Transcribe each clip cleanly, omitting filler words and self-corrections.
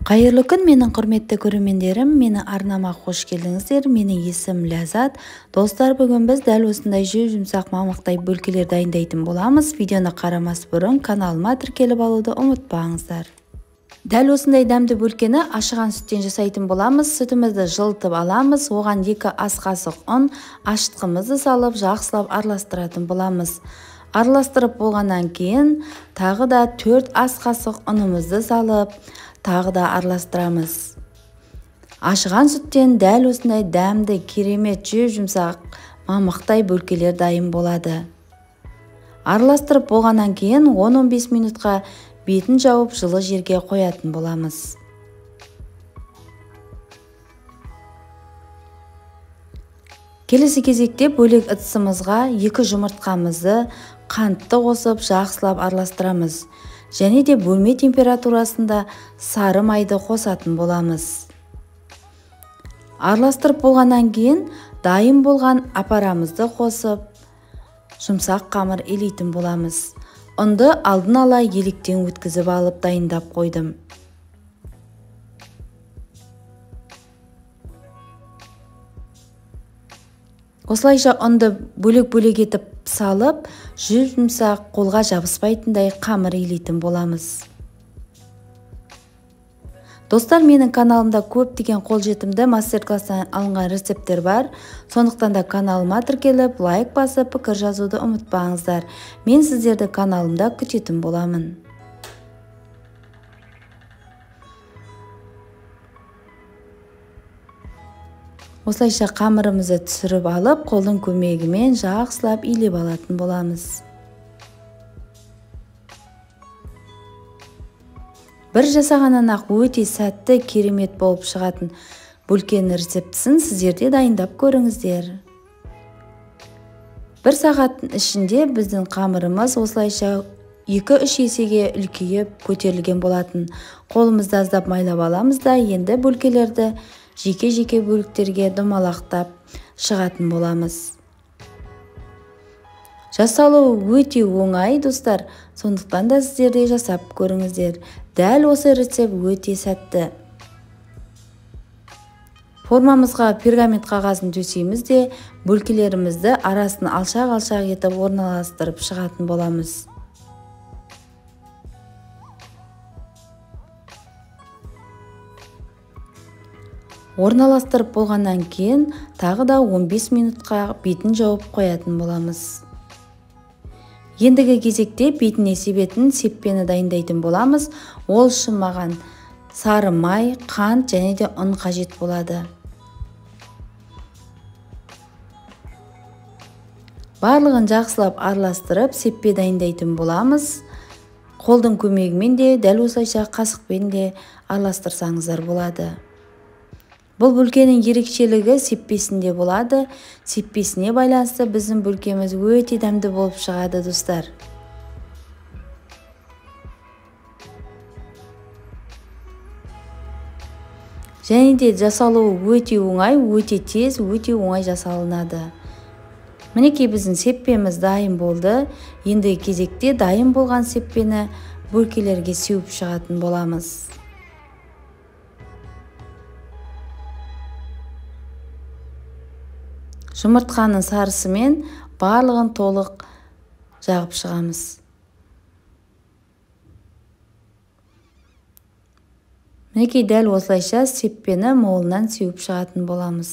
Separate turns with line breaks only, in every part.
Қайырлы күн, менің құрметті көрермендерім, мені арнама қош келдіңіздер. Менің есім Ләззат. Достар, бүгін біз дәл осындай жұмсақ мамықтай бөлкелер дайындайтын боламыз. Видеоны қарамас бұрын каналыма тіркеліп алуды ұмытпаңыздар. Дәл осындай дәмді бөлкені ашыған сүттен жасайтын боламыз. Сүтімізді жылытып аламыз. Оған 2 ас қасық ұн, ашытқымызды салып, жақсылап араластыратын боламыз. Араластырып болғаннан кейін тағы да 4 ас қасық ұнымызды салып, тағы да араластырамыз. Ашыған сүттен дәл осындай дәмді, керемет жұмсақ мамықтай бөлкелер дайын болады. Араластырып болғаннан кейін 10-15 минутқа бетін жауып жылы жерге қоятын боламыз. Келесі кезекте бөлек ыдысымызға 2 жұмыртқамызды қантты қосып жақсылап араластырамыз. Және де бөлме температурасында сары майды қосатын боламыз. Араластырып болғаннан кейін дайын болған апарамызды қосып, жұмсақ қамыр илейтін боламыз. Ұнды алдын ала електен өткізіп алып дайындап қойдым. Осылайша ұнды бөлек-бөлек етіп салып, жұмсақ қолға жабыспайтындай қамыр илейтін боламыз. Достар, менің каналымда көптеген қолжетімді мастер-класстан алынған рецепттер бар. Сондықтан да каналыма тіркеліп, лайк басып, пікір жазуды ұмытпаңыздар. Мен сіздерді каналымда күтетін боламын. Осылайша қамырымызды түсіріп алып, қолдың көмегімен жақсылап илеп алатын боламыз. Бір жасағаннан-ақ өте сәтті, керемет болып шығатын бөлкенің рецептісін сіздерде дайындап көріңіздер. 1 сағаттың ішінде біздің қамырымыз осылайша 2-3 есеге үлкейіп көтерілген болатын. Қолымызды аздап майлап аламыз да, енді бөлкелерді жеке-жеке бөліктерге домалақтап шығатын боламыз. Жасалуы өте оңай, достар, сондықтан да сіздерде жасап көріңіздер. Дәл осы рецепт өте сәтті. Формамызға пергамент қағазын төсейміз де, бөлкелерімізді арасын алшақ-алшақ етіп орналастырып шығатын боламыз. Орналастырып болғаннан кейін тағы да 15 минутқа бетін жауып қоятын боламыз. Ендігі кезекте бетіне себетін сеппені дайындайтын боламыз. Ол үшін маған сары май, қант және де ұн қажет болады. Барлығын жақсылап араластырып, сеппе дайындайтын боламыз. Қолдың көмегімен де, дәл осылайша қасықпен де араластырсаңыздар болады. Бұл бөлкенің ерекшелігі сеппесінде болады. Сеппесіне байланысты біздің бөлкеміз өте дәмді болып шығады, достар. Және де жасалуы өте оңай, өте тез, өте оңай жасалынады. Мінекей біздің сеппеміз дайын болды. Енді кезекте дайын болған сеппені бөлкелерге сеуіп шығатын боламыз. Жұмыртқаның сарысымен барлығын толық жағып шығамыз. Мінекей дәл осылайша сеппені молынан сеуіп шығатын боламыз.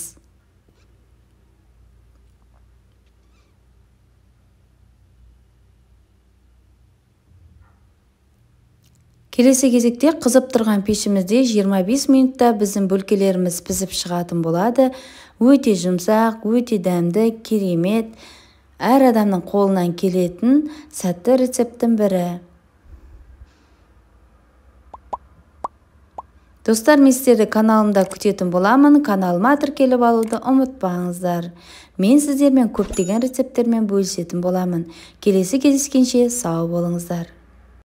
Келесі кезекте қызып тұрған пешімізде 25 минутта біздің бөлкелеріміз пісіп шығатын болады. Өте жұмсақ, өте дәмді, керемет, әр адамның қолынан келетін сәтті рецепттің бірі. Достар, мен сіздерді каналымда күтетін боламын. Каналыма тіркеліп алуды ұмытпаңыздар. Мен сіздермен көптеген рецепттермен бөлісетін боламын. Келесі кездескенше сау болыңыздар.